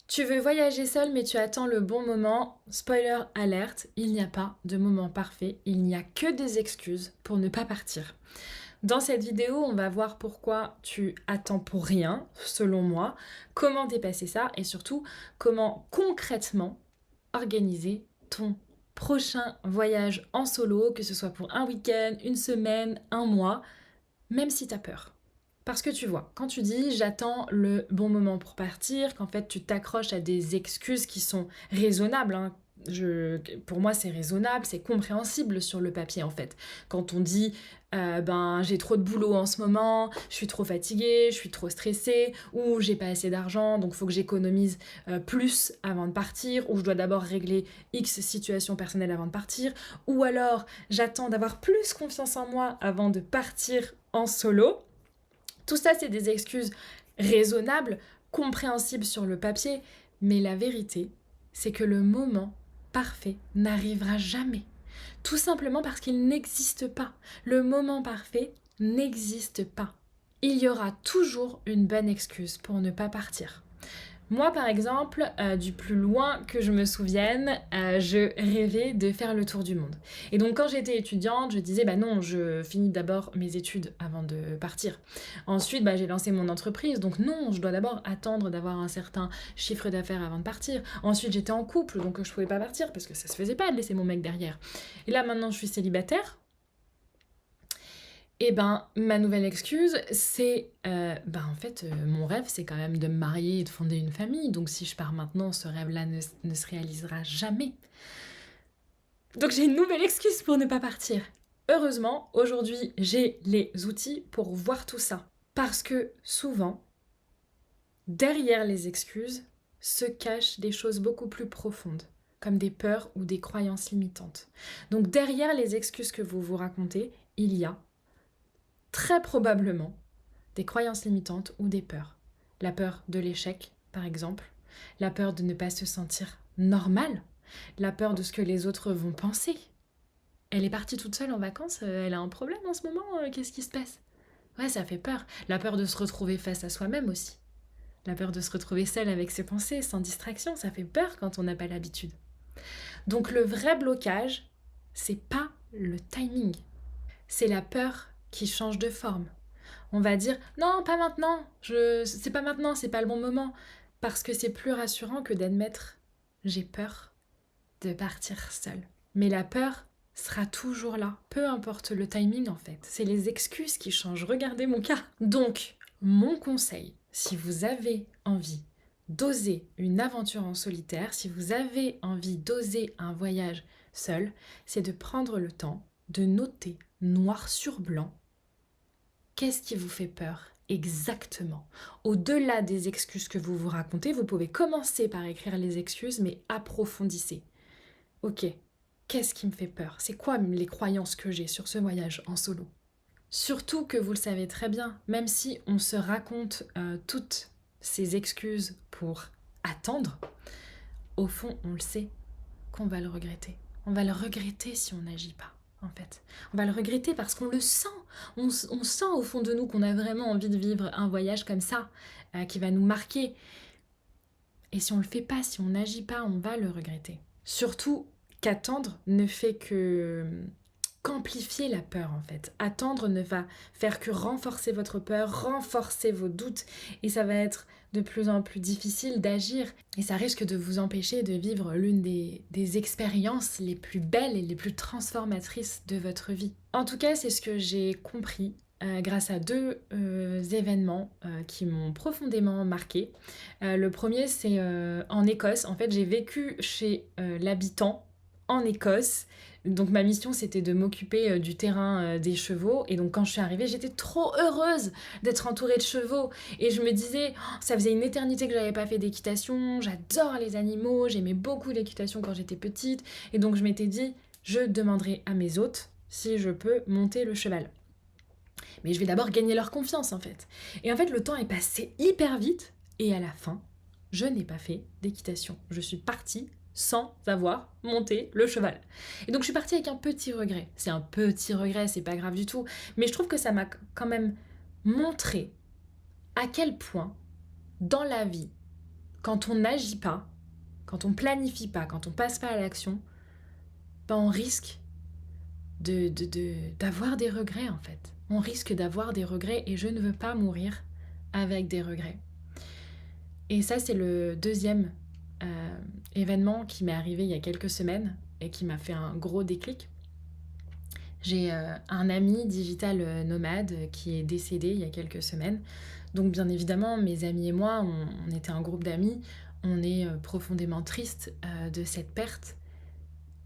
Tu veux voyager seul mais tu attends le bon moment. Spoiler alerte, il n'y a pas de moment parfait, il n'y a que des excuses pour ne pas partir. Dans cette vidéo, on va voir pourquoi tu attends pour rien, selon moi, comment dépasser ça et surtout comment concrètement organiser ton prochain voyage en solo, que ce soit pour un week-end, une semaine, un mois, même si tu as peur. Parce que tu vois, quand tu dis j'attends le bon moment pour partir, qu'en fait tu t'accroches à des excuses qui sont raisonnables, hein. Pour moi c'est raisonnable, c'est compréhensible sur le papier en fait. Quand on dit j'ai trop de boulot en ce moment, je suis trop fatiguée, je suis trop stressée, ou j'ai pas assez d'argent donc il faut que j'économise plus avant de partir, ou je dois d'abord régler X situation personnelle avant de partir, ou alors j'attends d'avoir plus confiance en moi avant de partir en solo. Tout ça, c'est des excuses raisonnables, compréhensibles sur le papier, mais la vérité, c'est que le moment parfait n'arrivera jamais. Tout simplement parce qu'il n'existe pas. Le moment parfait n'existe pas. Il y aura toujours une bonne excuse pour ne pas partir. Moi, par exemple, du plus loin que je me souvienne, je rêvais de faire le tour du monde. Et donc, quand j'étais étudiante, je disais, bah non, je finis d'abord mes études avant de partir. Ensuite, j'ai lancé mon entreprise, donc non, je dois d'abord attendre d'avoir un certain chiffre d'affaires avant de partir. Ensuite, j'étais en couple, donc je pouvais pas partir parce que ça se faisait pas de laisser mon mec derrière. Et là, maintenant, je suis célibataire. Et ma nouvelle excuse, c'est mon rêve, c'est quand même de me marier et de fonder une famille. Donc si je pars maintenant, ce rêve-là ne se réalisera jamais. Donc j'ai une nouvelle excuse pour ne pas partir. Heureusement, aujourd'hui, j'ai les outils pour voir tout ça. Parce que souvent, derrière les excuses, se cachent des choses beaucoup plus profondes, comme des peurs ou des croyances limitantes. Donc derrière les excuses que vous vous racontez, il y a très probablement des croyances limitantes ou des peurs. La peur de l'échec, par exemple. La peur de ne pas se sentir normal. La peur de ce que les autres vont penser. Elle est partie toute seule en vacances, elle a un problème en ce moment, qu'est-ce qui se passe? Ouais, ça fait peur. La peur de se retrouver face à soi-même aussi. La peur de se retrouver seule avec ses pensées, sans distraction, ça fait peur quand on n'a pas l'habitude. Donc le vrai blocage, c'est pas le timing. C'est la peur qui change de forme. On va dire non, pas maintenant, c'est pas maintenant, c'est pas le bon moment. Parce que c'est plus rassurant que d'admettre j'ai peur de partir seule. Mais la peur sera toujours là, peu importe le timing en fait. C'est les excuses qui changent. Regardez mon cas. Donc, mon conseil, si vous avez envie d'oser une aventure en solitaire, si vous avez envie d'oser un voyage seul, c'est de prendre le temps de noter noir sur blanc qu'est-ce qui vous fait peur exactement. Au-delà des excuses que vous vous racontez, vous pouvez commencer par écrire les excuses, mais approfondissez. Ok, qu'est-ce qui me fait peur? C'est quoi les croyances que j'ai sur ce voyage en solo? Surtout que vous le savez très bien, même si on se raconte toutes ces excuses pour attendre, au fond, on le sait qu'on va le regretter. On va le regretter si on n'agit pas, en fait. On va le regretter parce qu'on le sent. On sent au fond de nous qu'on a vraiment envie de vivre un voyage comme ça, qui va nous marquer. Et si on le fait pas, si on n'agit pas, on va le regretter. Surtout qu'attendre ne fait que qu'amplifier la peur en fait. Attendre ne va faire que renforcer votre peur, renforcer vos doutes et ça va être de plus en plus difficile d'agir et ça risque de vous empêcher de vivre l'une des expériences les plus belles et les plus transformatrices de votre vie. En tout cas, c'est ce que j'ai compris grâce à deux événements qui m'ont profondément marqué. Le premier, c'est en Écosse. En fait, j'ai vécu chez l'habitant en Écosse. Donc ma mission, c'était de m'occuper du terrain des chevaux. Et donc quand je suis arrivée, j'étais trop heureuse d'être entourée de chevaux. Et je me disais, oh, ça faisait une éternité que j'avais pas fait d'équitation. J'adore les animaux. J'aimais beaucoup l'équitation quand j'étais petite. Et donc je m'étais dit, je demanderai à mes hôtes si je peux monter le cheval. Mais je vais d'abord gagner leur confiance en fait. Et en fait, le temps est passé hyper vite. Et à la fin, je n'ai pas fait d'équitation. Je suis partie sans avoir monté le cheval. Et donc je suis partie avec un petit regret. C'est un petit regret, c'est pas grave du tout. Mais je trouve que ça m'a quand même montré à quel point, dans la vie, quand on n'agit pas, quand on planifie pas, quand on passe pas à l'action, ben on risque d'avoir des regrets en fait. On risque d'avoir des regrets et je ne veux pas mourir avec des regrets. Et ça, c'est le deuxième événement qui m'est arrivé il y a quelques semaines et qui m'a fait un gros déclic. J'ai un ami digital nomade qui est décédé il y a quelques semaines. Donc bien évidemment, mes amis et moi, on était un groupe d'amis. On est profondément triste de cette perte.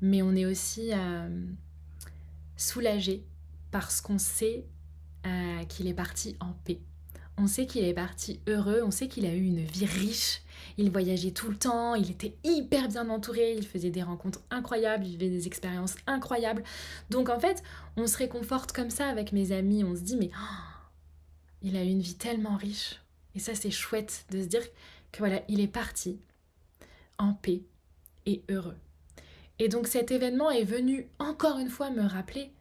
Mais on est aussi soulagé parce qu'on sait qu'il est parti en paix. On sait qu'il est parti heureux, on sait qu'il a eu une vie riche. Il voyageait tout le temps, il était hyper bien entouré, il faisait des rencontres incroyables, il vivait des expériences incroyables. Donc en fait, on se réconforte comme ça avec mes amis, on se dit mais il a eu une vie tellement riche. Et ça c'est chouette de se dire que voilà, il est parti en paix et heureux. Et donc cet événement est venu encore une fois me rappeler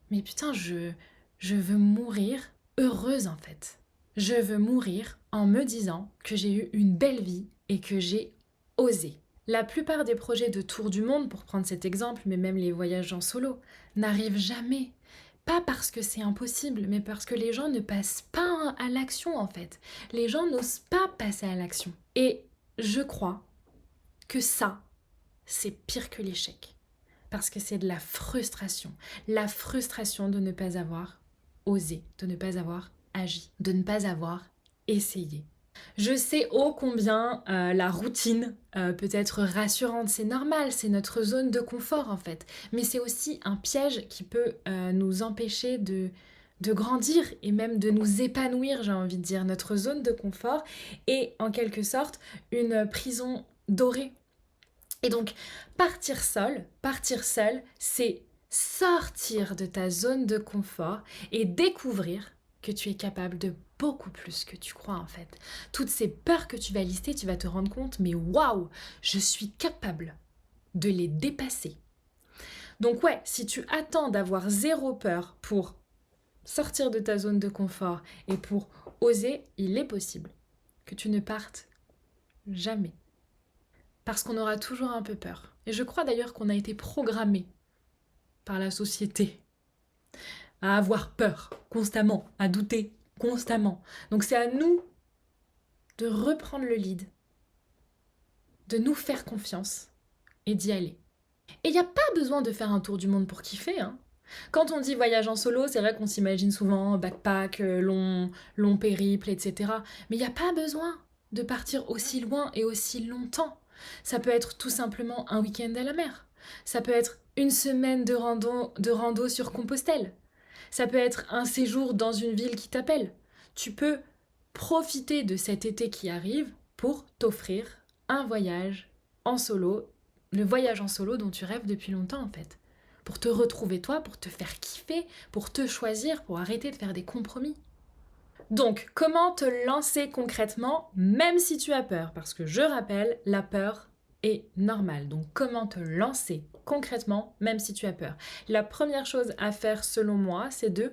mais putain, je veux mourir heureuse en fait. Je veux mourir en me disant que j'ai eu une belle vie et que j'ai osé. La plupart des projets de tour du monde, pour prendre cet exemple, mais même les voyages en solo, n'arrivent jamais. Pas parce que c'est impossible, mais parce que les gens ne passent pas à l'action en fait. Les gens n'osent pas passer à l'action. Et je crois que ça, c'est pire que l'échec. Parce que c'est de la frustration de ne pas avoir osé, de ne pas avoir agi, de ne pas avoir essayé. Je sais ô combien la routine peut être rassurante, c'est normal, c'est notre zone de confort en fait, mais c'est aussi un piège qui peut nous empêcher de grandir et même de nous épanouir, j'ai envie de dire. Notre zone de confort est en quelque sorte une prison dorée. Et donc, partir seul, c'est sortir de ta zone de confort et découvrir que tu es capable de beaucoup plus que tu crois en fait. Toutes ces peurs que tu vas lister, tu vas te rendre compte, mais waouh, je suis capable de les dépasser. Donc ouais, si tu attends d'avoir zéro peur pour sortir de ta zone de confort et pour oser, il est possible que tu ne partes jamais. Parce qu'on aura toujours un peu peur. Et je crois d'ailleurs qu'on a été programmé par la société à avoir peur constamment, à douter constamment. Donc c'est à nous de reprendre le lead, de nous faire confiance et d'y aller. Et il n'y a pas besoin de faire un tour du monde pour kiffer, hein. Quand on dit voyage en solo, c'est vrai qu'on s'imagine souvent backpack, long périple, etc. Mais il n'y a pas besoin de partir aussi loin et aussi longtemps. Ça peut être tout simplement un week-end à la mer. Ça peut être une semaine de rando sur Compostelle. Ça peut être un séjour dans une ville qui t'appelle. Tu peux profiter de cet été qui arrive pour t'offrir un voyage en solo, le voyage en solo dont tu rêves depuis longtemps en fait. Pour te retrouver toi, pour te faire kiffer, pour te choisir, pour arrêter de faire des compromis. Donc, comment te lancer concrètement, même si tu as peur? Parce que je rappelle, la peur est normale. Donc, comment te lancer concrètement, même si tu as peur? La première chose à faire, selon moi, c'est de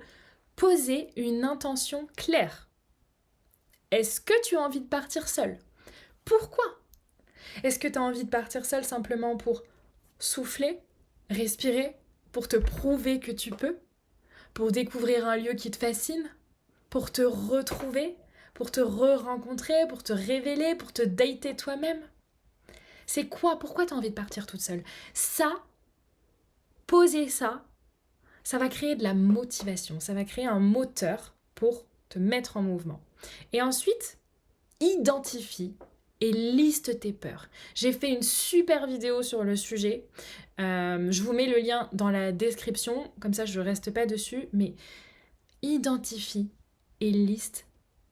poser une intention claire. Est-ce que tu as envie de partir seul? Pourquoi? Est-ce que tu as envie de partir seul simplement pour souffler, respirer, pour te prouver que tu peux, pour découvrir un lieu qui te fascine, pour te retrouver, pour te re-rencontrer, pour te révéler, pour te dater toi-même? C'est quoi? Pourquoi tu as envie de partir toute seule? Ça, poser ça, ça va créer de la motivation, ça va créer un moteur pour te mettre en mouvement. Et ensuite, identifie et liste tes peurs. J'ai fait une super vidéo sur le sujet. Je vous mets le lien dans la description, comme ça je ne reste pas dessus, mais identifie et liste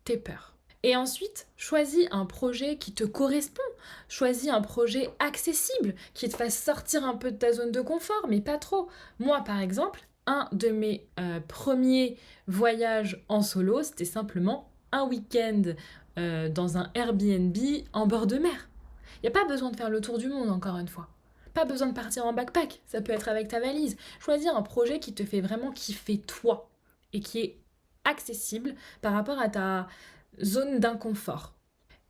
tes peurs. Et ensuite, choisis un projet qui te correspond. Choisis un projet accessible, qui te fasse sortir un peu de ta zone de confort, mais pas trop. Moi, par exemple, un de mes premiers voyages en solo, c'était simplement un week-end dans un Airbnb en bord de mer. Il n'y a pas besoin de faire le tour du monde, encore une fois. Pas besoin de partir en backpack, ça peut être avec ta valise. Choisis un projet qui te fait vraiment kiffer toi et qui est accessible par rapport à ta zone d'inconfort.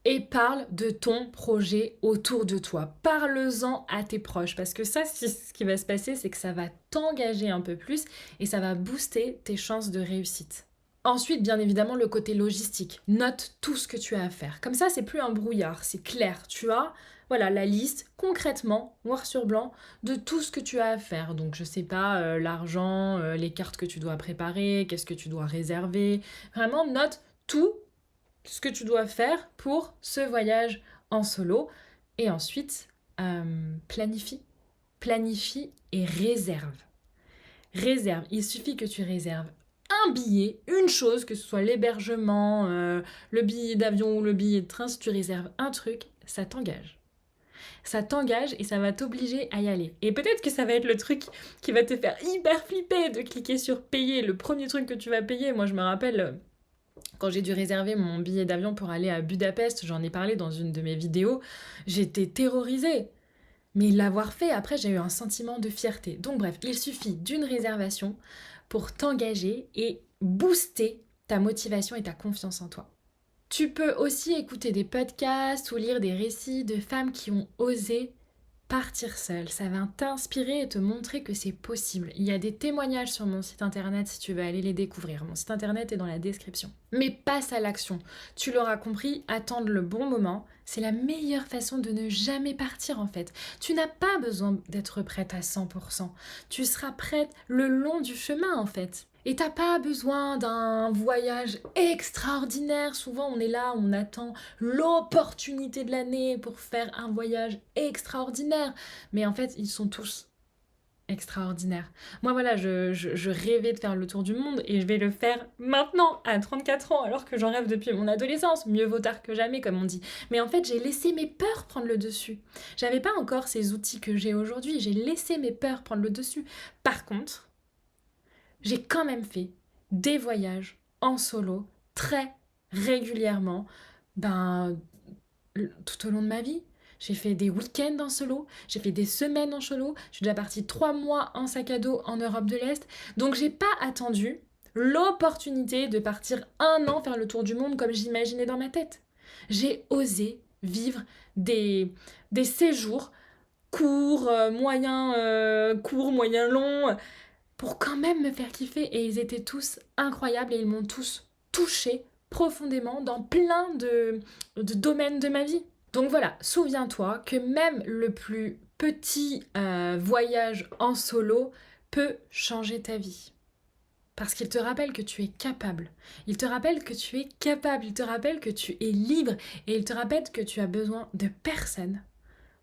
et parle de ton projet autour de toi. Parle-en à tes proches parce que ça, ce qui va se passer, c'est que ça va t'engager un peu plus et ça va booster tes chances de réussite. Ensuite, bien évidemment, le côté logistique. Note tout ce que tu as à faire. Comme ça, c'est plus un brouillard, c'est clair. Tu as, voilà, la liste concrètement, noir sur blanc, de tout ce que tu as à faire. Donc, je sais pas, l'argent, les cartes que tu dois préparer, qu'est-ce que tu dois réserver. Vraiment, note tout ce que tu dois faire pour ce voyage en solo. Et ensuite, planifie. Planifie et réserve. Réserve. Il suffit que tu réserves un billet, une chose, que ce soit l'hébergement, le billet d'avion ou le billet de train. Si tu réserves un truc, ça t'engage. Ça t'engage et ça va t'obliger à y aller. Et peut-être que ça va être le truc qui va te faire hyper flipper de cliquer sur payer. Le premier truc que tu vas payer, moi je me rappelle quand j'ai dû réserver mon billet d'avion pour aller à Budapest, j'en ai parlé dans une de mes vidéos, j'étais terrorisée. Mais l'avoir fait, après, j'ai eu un sentiment de fierté. Donc bref, il suffit d'une réservation pour t'engager et booster ta motivation et ta confiance en toi. Tu peux aussi écouter des podcasts ou lire des récits de femmes qui ont osé partir seule. Ça va t'inspirer et te montrer que c'est possible. Il y a des témoignages sur mon site internet si tu veux aller les découvrir. Mon site internet est dans la description. Mais passe à l'action. Tu l'auras compris, attendre le bon moment, c'est la meilleure façon de ne jamais partir en fait. Tu n'as pas besoin d'être prête à 100%. Tu seras prête le long du chemin en fait. Et t'as pas besoin d'un voyage extraordinaire. Souvent, on est là, on attend l'opportunité de l'année pour faire un voyage extraordinaire. Mais en fait, ils sont tous extraordinaires. Moi, voilà, je rêvais de faire le tour du monde et je vais le faire maintenant, à 34 ans, alors que j'en rêve depuis mon adolescence. Mieux vaut tard que jamais, comme on dit. Mais en fait, j'ai laissé mes peurs prendre le dessus. J'avais pas encore ces outils que j'ai aujourd'hui. J'ai laissé mes peurs prendre le dessus. Par contre, j'ai quand même fait des voyages en solo très régulièrement tout au long de ma vie. J'ai fait des week-ends en solo, j'ai fait des semaines en solo, je suis déjà partie 3 mois en sac à dos en Europe de l'Est. Donc j'ai pas attendu l'opportunité de partir 1 an faire le tour du monde comme j'imaginais dans ma tête. J'ai osé vivre des séjours courts, moyen, long, pour quand même me faire kiffer. Et ils étaient tous incroyables et ils m'ont tous touchée profondément dans plein de domaines de ma vie. Donc voilà, souviens-toi que même le plus petit voyage en solo peut changer ta vie. Parce qu'il te rappelle que tu es capable. Il te rappelle que tu es capable. Il te rappelle que tu es libre. Et il te rappelle que tu as besoin de personne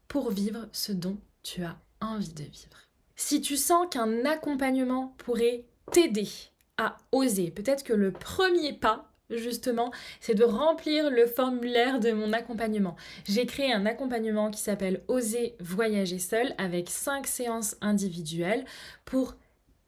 pour vivre ce dont tu as envie de vivre. Si tu sens qu'un accompagnement pourrait t'aider à oser, peut-être que le premier pas, justement, c'est de remplir le formulaire de mon accompagnement. J'ai créé un accompagnement qui s'appelle Oser voyager seul avec 5 séances individuelles pour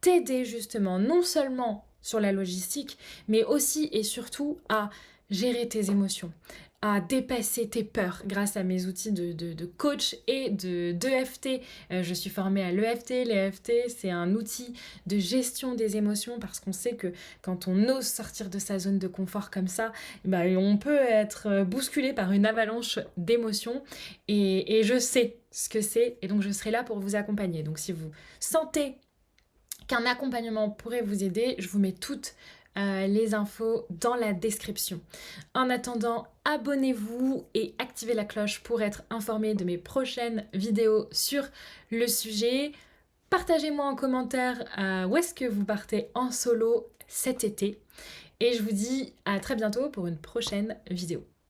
t'aider justement non seulement sur la logistique, mais aussi et surtout à gérer tes émotions, à dépasser tes peurs grâce à mes outils de coach et d'EFT. Je suis formée à l'EFT. L'EFT, c'est un outil de gestion des émotions parce qu'on sait que quand on ose sortir de sa zone de confort comme ça, on peut être bousculé par une avalanche d'émotions et je sais ce que c'est et donc je serai là pour vous accompagner. Donc si vous sentez qu'un accompagnement pourrait vous aider, je vous mets toutes les infos dans la description. En attendant, abonnez-vous et activez la cloche pour être informé de mes prochaines vidéos sur le sujet. Partagez-moi en commentaire où est-ce que vous partez en solo cet été. Et je vous dis à très bientôt pour une prochaine vidéo.